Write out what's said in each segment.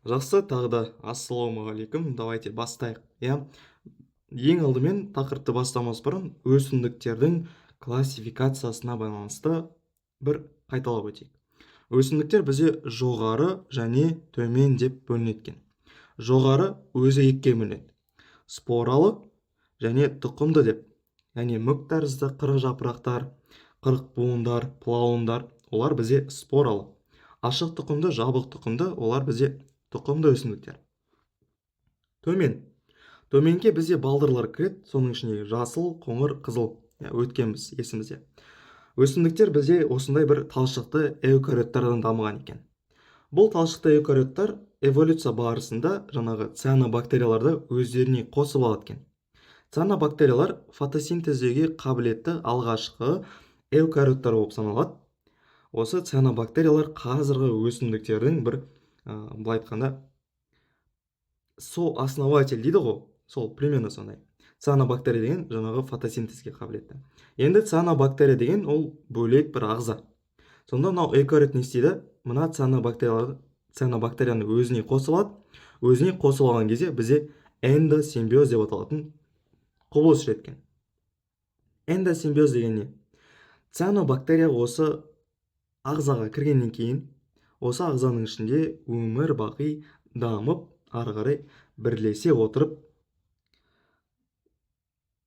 Жақсы, тағы да ассалаумағалейкум. Давайте бастайық. Иә, ең алдымен тақырыпты бастамас бұрын өсімдіктердің классификациясына байланысты бір қайталап өтейік. Өсімдіктер бізде жоғары және төмен деп бөлінеді екен. Жоғары өзі екіге бөлінеді. Споралы және тұқымды деп. Яғни мүк тәрізді қырық жапырақтар, қырық буындар, плауындар, олар бізде споралы. Ашық тұқымды, жабық тұқымды, олар бізде тұқымды өсімдіктер. Төменге бізде балдырлар кіреді, соның ішінде жасыл, қоңыр, қызыл өткенбіз есімізде. Өсімдіктер бізде осындай бір талшықты эукариоттардан дамыған екен. Бұл талшықты эукариоттар эволюция барысында жаңағы цианобактерияларды өздеріне қосып алады екен. Цианобактериялар фотосинтездеуге қабілетті алғашқы эукариоттар болып саналады. Осы цианобактериялар қазіргі өсімдіктердің бір былай айтқанда сооснователь дейді ғой, сол примерно сондай. Цианобактерия деген жаңағы фотосинтезге қабілетті. Енді цианобактерия деген ол бөлек бір ағза. Сонда мынау эукариот не істейді? Мына цианобактерияны өзіне қосып алады. Өзіне қосып алған кезде бізде эндосимбиоз деп аталатын құбылыс жеткен. Эндосимбиоз деген не? Цианобактерия осы ағзаға кіргеннен кейін, осы ағзаның ішінде өмір бақи дамып, ары қарай бірлесе отырып,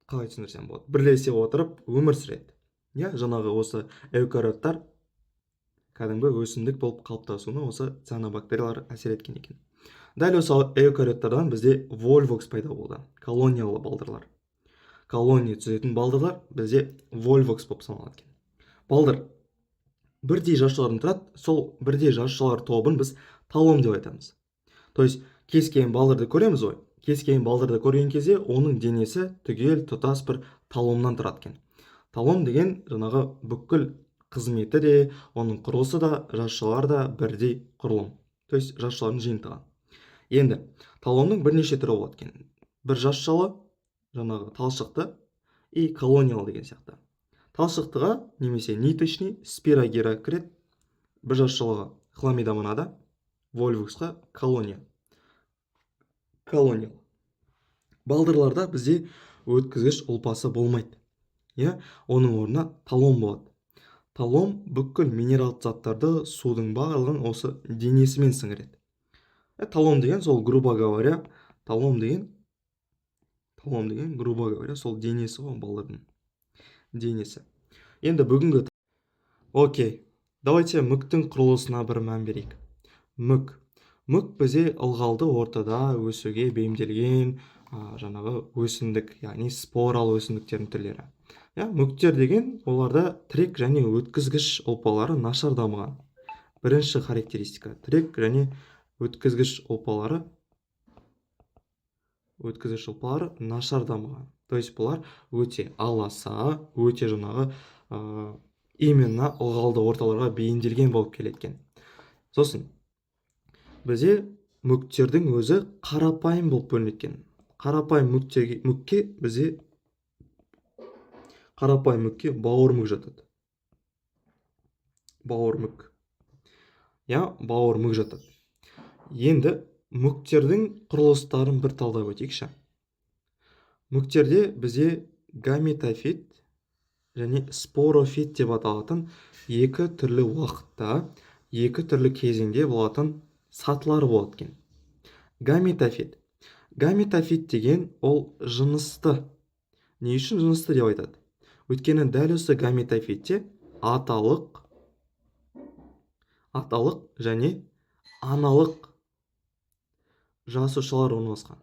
қалай түсіндірсем болады? Бірлесе отырып өмір сүреді. Жаңағы осы эукариоттар кәдімгі өсімдік болып қалыптасуына осы цианобактериялар әсер еткен екен. Дәл осы эукариоттардан бізде вольвокс пайда болды. Колониялы балдырлар. Колония түзетін балдырлар бізде вольвокс болып саналады екен. Балдыр бірдей жасушалардан тұрады, сол бірдей жасушалар тобын біз талом деп айтамыз. То есть кез келген балдырды көреміз ғой. Кез келген балдырды көрген кезде оның денесі түгел тұтас бір таломнан тұрады екен. Талом деген жаңағы бүкіл қызметі де, оның құрылысы да, жасушалар да бірдей құрылым. То есть жасушалардың жиынтығы. Енді таломның бірнеше түрі болады екен. Бір жасушалы, жаңағы талшықты и колониялы деген сияқты. Талшықтыға немесе ниточный, спирогера кіреді. Бір жасушалыға хламидомонада, вольвоксқа колония. Балдырларда бізде өткізгіш ұлпасы болмайды. Оның орнына талом болады. Талом бүкіл минералды заттарды, судың барлығын осы денесімен сіңіреді. Талом деген сол грубо говоря, сол денесі ғой, балдырдың денесі. Енді бүгінгі давайте мүктің құрылысына бір мән берейік. Мүк бізде ылғалды ортада өсуге бейімделген жаңағы өсімдік, яғни споралы өсімдіктердің түрлері. Мүктер деген оларда тірек және өткізгіш ұлпалары нашар дамыған. Бірінші характеристика, тірек және өткізгіш ұлпалары нашар дамыған. То есть бұлар өте аласа, өте жаңағы именно ылғалды орталарға бейімделген болып келеткен. Сосын бізде мүктердің өзі қарапайым болып бөлінеткен. Қарапайым мүкке бауыр мүк жатады. Бауыр мүк жатады. Енді мүктердің құрылыстарын бір талдап өтейікші. Мүктерде бізде гаметофит және спорофит деп аталатын екі түрлі уақытта, екі түрлі кезеңде болатын сатылар болады екен. Гаметофит деген ол жынысты. Не үшін жынысты деп айтады? Өйткені дәл осы гаметофитте аталық және аналық жасушалар орналасқан.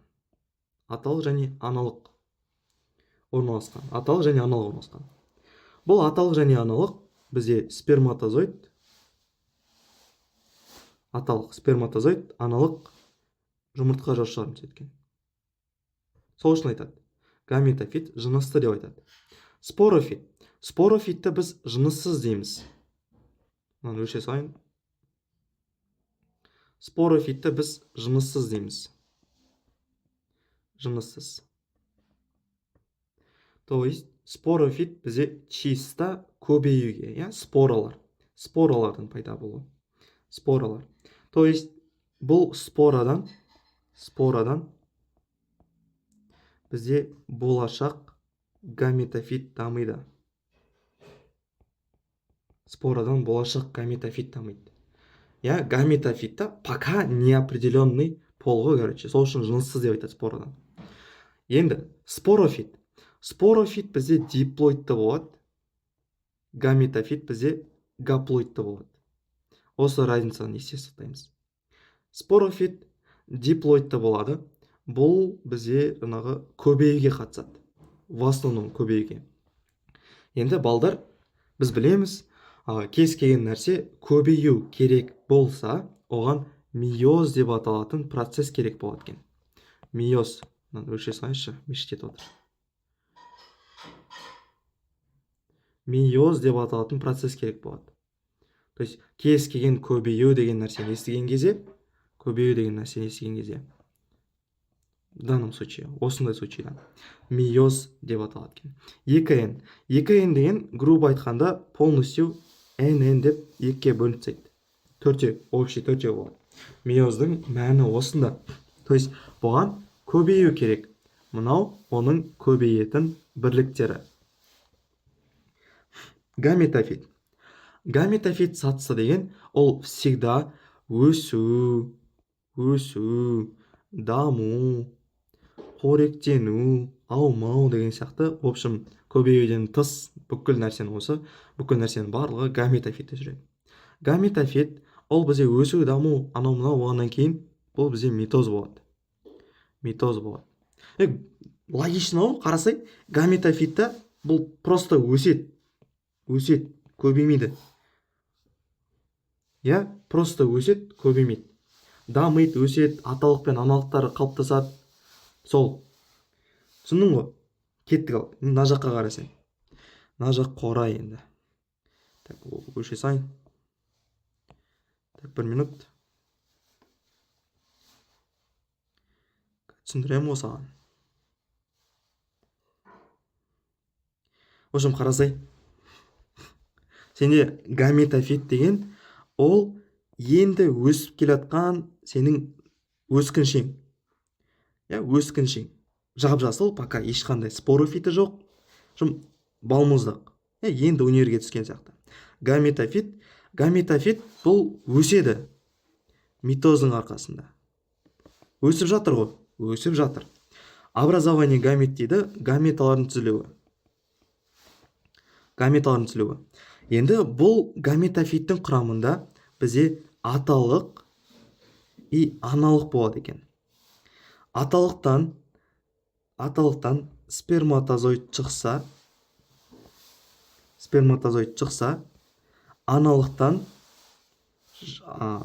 Аталық және аналық орналасқан. Бұл аталық және аналық бізде сперматозоид, аналық жұмыртқа жасушаларын түзеткен. Сол үшін айтады, гаметофит жынысты деп айтады. Спорофитті біз жыныссыз дейміз. Өлше сайын. Спорофитті біз жыныссыз дейміз. То есть спорофит бізде чисто көбеюге, споралардың пайда болуы. То есть бұл спорадан бізде болашақ гаметофит дамиды. Спорадан болашақ гаметофит дамиды. Я гаметофитта пока неопределенный пол ғой, короче, сол үшін жыныссыз деп айтады спорадан. Енді спорофит бізде диплоидты болады, гаметофит бізде гаплоидты болады. Осы разницаны есте сақтаймыз. Спорофит диплоидты болады, бұл бізде жаңағы көбеюге қатысады, в основном көбеюге. Енді балдар, біз білеміз, кез келген нәрсе көбею керек болса, оған мейоз деп аталатын процесс керек болады екен. Мейоз, өше салайыншы, мешіт етіп отыр. Мейоз деп аталатын процесс керек болады. То есть кез келген көбею деген нәрсені естіген кезде, в данном случае, осындай случайда мейоз деп аталады екен. 2n деген, грубо айтқанда, полностью n деп 2-ке бөлініп тастайды. Общий төртеу болады. Мейоздың мәні осында. То есть бұған көбею керек. Мынау оның көбейетін бірліктері. Гаметофит сатысы деген, ол всегда өсу, даму, қоректену, аумау деген сияқты, в общем, көбеюден тыс бүкіл нәрсенің барлығы гаметофитте жүреді. Гаметофит, ол бізде өсу, даму, анау мынау болғаннан кейін, бұл бізде митоз болады. Логично ғой, қарасай, гаметофитта бұл просто өсет, көбеймейді. Просто өсет, көбеймейді. Дамиды, өсет, аталық пен аналықтары қалыптасады. Сол. Түсіндің ғой? Кеттік ал. Мына жаққа қарасай. Мына жақ қора енді. Өше сайын. 1 минут. Түсіндірем осыған. В общем, қарасай. Сенде гаметофит деген, ол енді өсіп келатқан сенің өскіншең. Өскіншең. Жап-жасыл, пока ешқандай спорофиті жоқ. Балмұздақ. Енді өнерге түскен сияқты. Гаметофит бұл өседі. Митоздың арқасында. Өсіп жатыр ғой. Образование гамет дейді, гаметалардың түзілуі. Енді бұл гаметофиттің құрамында бізде аталық и аналық болады екен. Аталықтан сперматозоид шықса, аналықтан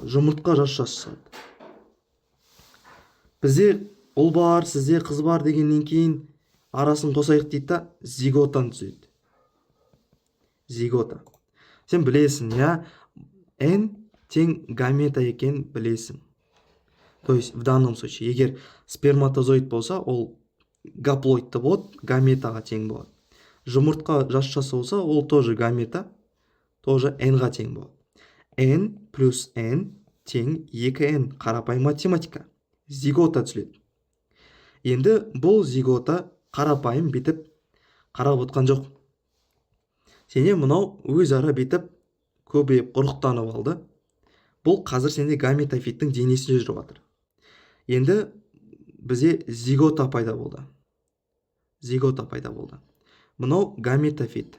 жұмыртқа жасушасы. Бізде ұл бар, сізде қыз бар дегеннен кейін арасын қосайық дейді, зиготаны түзеді. Зигота. Сен білесің, n тең гамета екен білесің. То есть, в данном случае, егер сперматозоид болса, ол гаплоидты болады, гаметаға тең болады. Жұмыртқа жасушасы болса, ол тоже гамета, тоже n-ға тең болады. n плюс n тең 2n. Қарапайым математика. Зигота түзіледі. Енді бұл зигота қарапайым бетіп қарап отқан жоқ. Сене мынау өзара бетіп көбейіп құрықтанып алды. Бұл қазір сенде гаметофиттің денесінде жүріп жатыр. Енді бізде зигота пайда болды. Мынау гаметофит.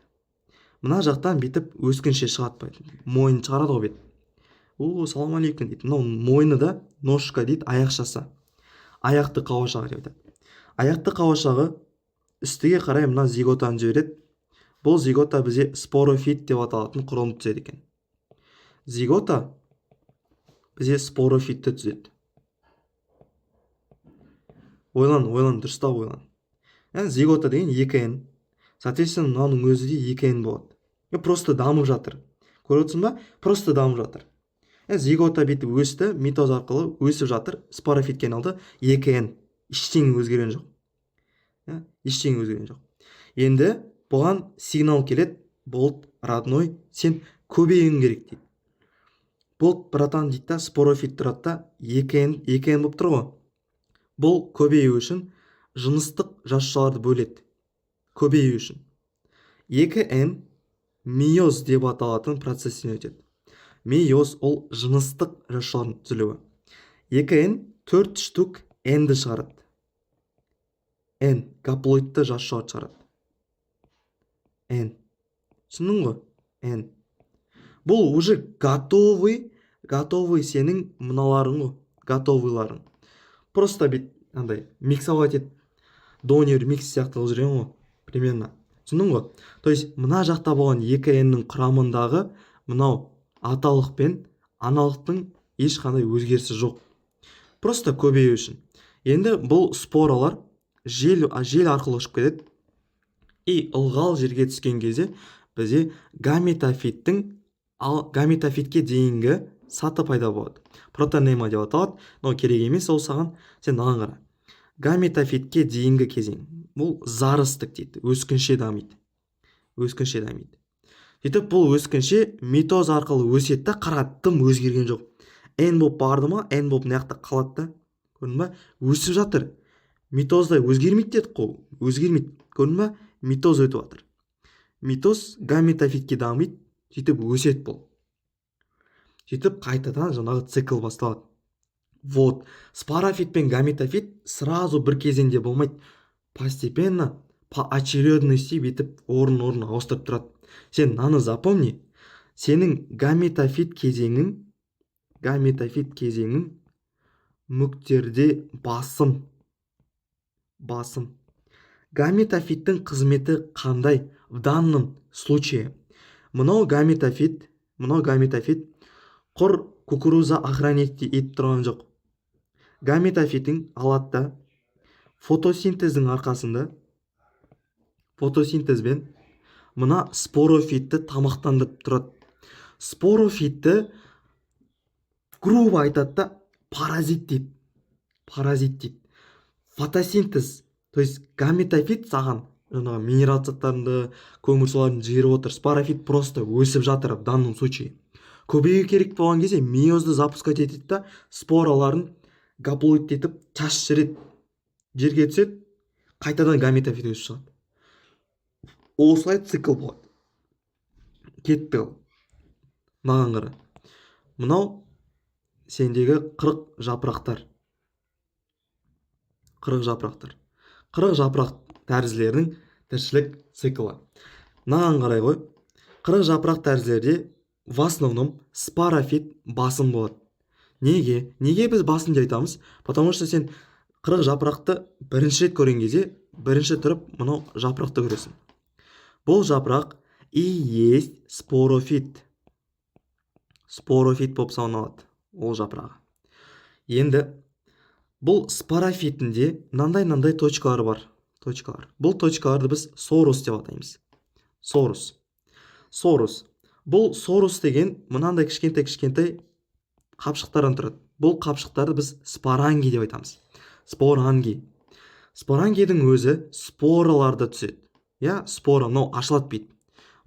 Мына жақтан бетіп өскінше шығады. Мойын шығарады ғой бет. Салам алейкум дейді. Мынау мойны да ножка дейді, аяқшасы. Аяқты қауашағы деп айтады. Аяқты қауашағы үстіге қарай мына зиготаны жібереді. Бұл зигота бізде спорофит деп аталатын құрылымды түзеді екен. Зигота бізде спорофитті түзеді. Ойлан, дұрыстап ойлан. Зигота деген 2n. Соответственно, мынаның өзі де 2n болады. Просто дамып жатыр. Көріп отырсың ба? Просто дамып жатыр. Зигота бетіп өсті, митоз арқылы өсіп жатыр, спорофитке айналды, 2n. Ештеңе өзгерген жоқ. Енді бұған сигнал келеді, болды, родной, сен көбеюің керек дейді. Бұл братан дейді да, спорофит тұрады да, екі н болып тұр ғой. Бұл көбею үшін жыныстық жасушаларды бөледі. Көбею үшін. 2n мейоз деп аталатын процестен өтеді. Мейоз ол жыныстық жасушалардың түзілуі. 2n 4 штук n-ді шығарады. N гаплоидты жасушаларды шығарады. N. Түсіндің ғой? N. Бұл уже готовый сенің мыналарың ғой. Готовыйларың. Просто бит андай миксовать ет. Донер микс сияқты қылып жүрген ғой. Примерно. Түсіндің ғой? То есть мына жақта болған 2n-нің құрамындағы мынау аталық пен аналықтың ешқандай өзгерісі жоқ. Просто көбею үшін. Енді бұл споралар жел арқылы ұшып кетеді. И ылғал жерге түскен кезде бізде гаметофитке дейінгі саты пайда болады. Протонема деп аталады. Но керек емес ол саған. Сен маған қара. Гаметофитке дейінгі кезең. Бұл зарыстық дейді. Өскінше дамиды. Сөйтіп бұл өскінше митоз арқылы өседі да, тым өзгерген жоқ. N болып барды ма, N болып мына қалады да. Көрдің ба? Өсіп жатыр. Митозда өзгермейді дедік қой. Өзгермейді. Көрдің ба? Митоз өтіп жатыр. Митоз гаметофитке дамиды, сөйтіп өседі бұл. Сөйтіп қайтадан жаңағы цикл басталады. Вот. Спорофит пен гаметофит сразу бір кезеңде болмайды. Постепенно, по очередности бетіп орын ауыстырып тұрады. Сен наны запомни. Сенің гаметофит кезеңің мүктерде басым. Гаметофиттің қызметі қандай? В данном случае. Мынау гаметофит құр кукуруза охранить етіп тұрған жоқ. Гаметофиттің алады фотосинтездің арқасында, фотосинтезбен мына спорофитті тамақтандырып тұрады. Спорофитті грубо айтады да, паразит дейді. Фотосинтез, то есть гаметофит саған минерал заттарында көмірсуларын жіберіп отыр. Спорофит просто өсіп жатыр в данном случае. Көбею керек болған кезде мейозды запускать етеді да, спораларын гаплоид етіп шашып жібереді. Жерге түседі, қайтадан гаметофит өсіп шығады. Осылай цикл болады. Кетті ол. Маған қара. Мынау сендегі 40 жапырақтар. 40 жапырақ тәрізділердің тіршілік циклы. Маған қарай ғой. 40 жапырақ тәрізділерде в основном спорофит басым болады. Неге біз басым деп айтамыз? Потому что сен 40 жапырақты бірінші рет көрген кезде, бірінші тұрып мынау жапырақты көресің. Бұл жапырақ и есть спорофит. Спорофит болып саналады ол жапырағы. Енді бұл спорофитінде мынандай точкалар бар. Бұл точкаларды біз сорус деп атаймыз. Сорус. Бұл сорус деген мынандай кішкентай қапшықтардан тұрады. Бұл қапшықтарды біз споранги деп айтамыз. Спорангидің өзі спораларды түседі. Спора, ашылады бейді.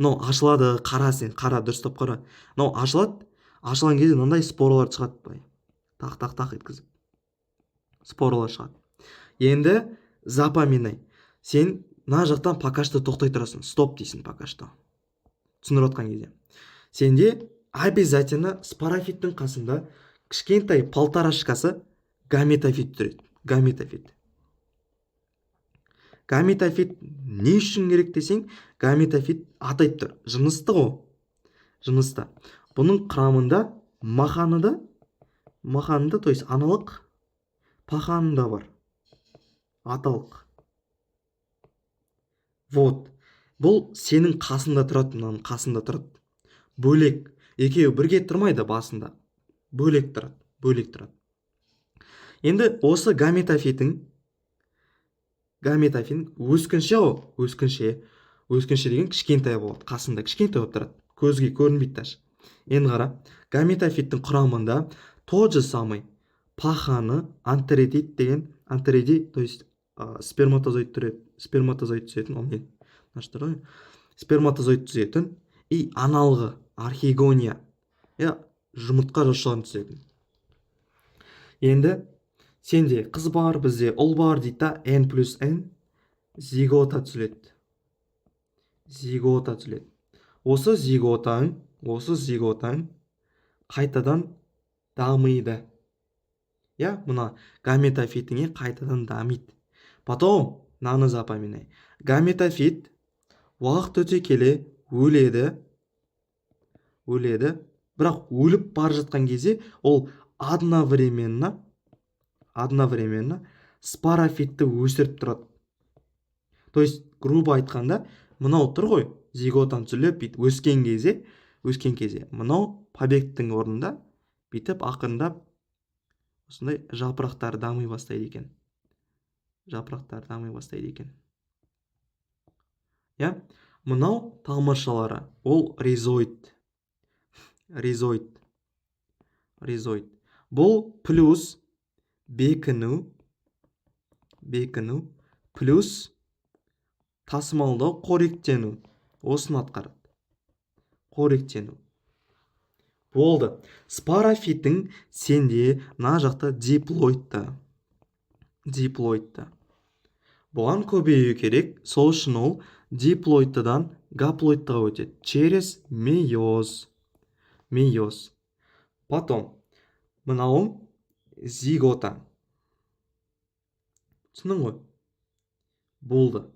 Ашылады, қара, дұрыстап қара. Ашылған кезде мынандай споралар шығады. Тақ еткізіп. Споралар шығады. Енді запоминай. Сен мына жақтан пока что тоқтай тұрасың. Стоп дейсің пока что. Түсіндіріп отқан кезде. Сенде обязательно спорофиттің қасында кішкентай полторашкасы гаметофит тұреді. Гаметофит не үшін керек десең, гаметофит атайып тұр. Жынысты ғой. Бұның құрамында маханыда, то есть аналық, паханында бар. Аталық. Вот. Бұл сенің қасында тұрады. Бөлек. Екеуі бірге тұрмайды басында. Бөлек тұрады. Енді осы гаметофитің өскінше деген кішкентай болады. Қасында кішкентай болып тұрады. Көзге көрінбейді таш. Енді қара, гаметофиттің құрамында тот же самый паханы, антеридит деген, то есть сперматозоид түсетін, сперматозоид түзетін и аналғы архигония. жұмыртқа жасушадан түсетін. Енді сенде қыз бар, бізде ұл бар дейді да, n плюс n зигота түзіледі. Зигота түзіледі. Осы зиготаң қайтадан дамиды. Я, мына гаметофитіңе қайтадан дамиды. Потом, мынаны запоминай. Гаметофит уақыт өте келе өледі. Бірақ өліп бара жатқан кезде ол одновременно спорофитті өсіріп тұрады. То есть, грубо айтқанда, мынау тұр ғой, зиготан түзіліп бүйтіп өскен кезде, мынау побегтің орнында бүйтіп ақырындап осындай жапырақтар дамый бастайды екен. Я, мынау тамыршалары, ол ризоид. Бұл плюс бекіну плюс тасымалдау, қоректену. Осыны атқарады. Қоректену. Болды. Спорофитің сенде мына жақта диплоидта. Бұған көбею керек. Сол үшін ол диплоидтадан гаплоидтаға өтеді. Через мейоз. Потом, мынауың зигота. Түсінің ғой? Болды.